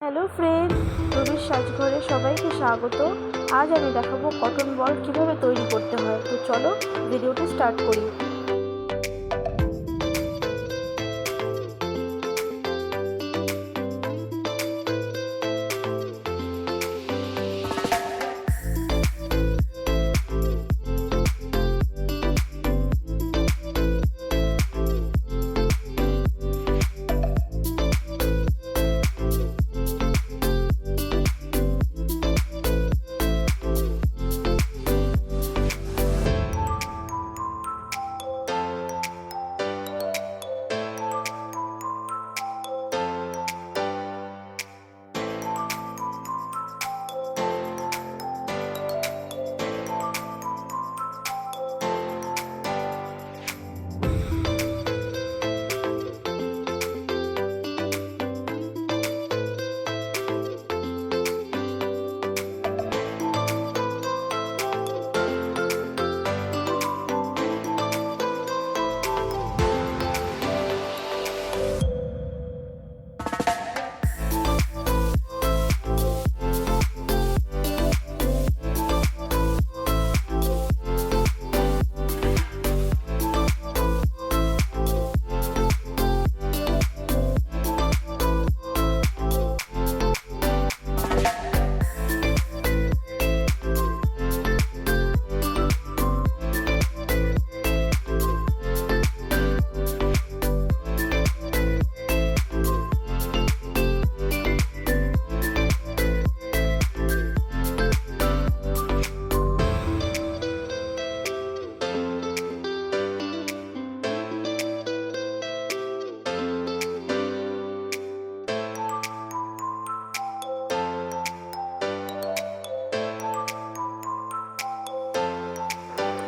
Hello friend, রুবির সাজঘরে সবাইকে স্বাগত। আজ আমি দেখাবো কটন বল কিভাবে তৈরি করতে হয়। তো চলো ভিডিওটি স্টার্ট করি।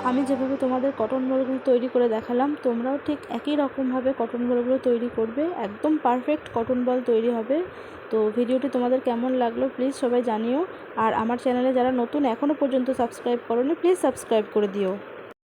আমি যেভাবে তোমাদের কটন বলগুলো তৈরি করে দেখালাম, তোমরাও ঠিক একই রকমভাবে কটন বলগুলো তৈরি করবে। একদম পারফেক্ট কটন বল তৈরি হবে। তো ভিডিওটি তোমাদের কেমন লাগলো প্লিজ সবাই জানিও। আর আমার চ্যানেলে যারা নতুন এখনও পর্যন্ত সাবস্ক্রাইব করোনি, প্লিজ সাবস্ক্রাইব করে দিও।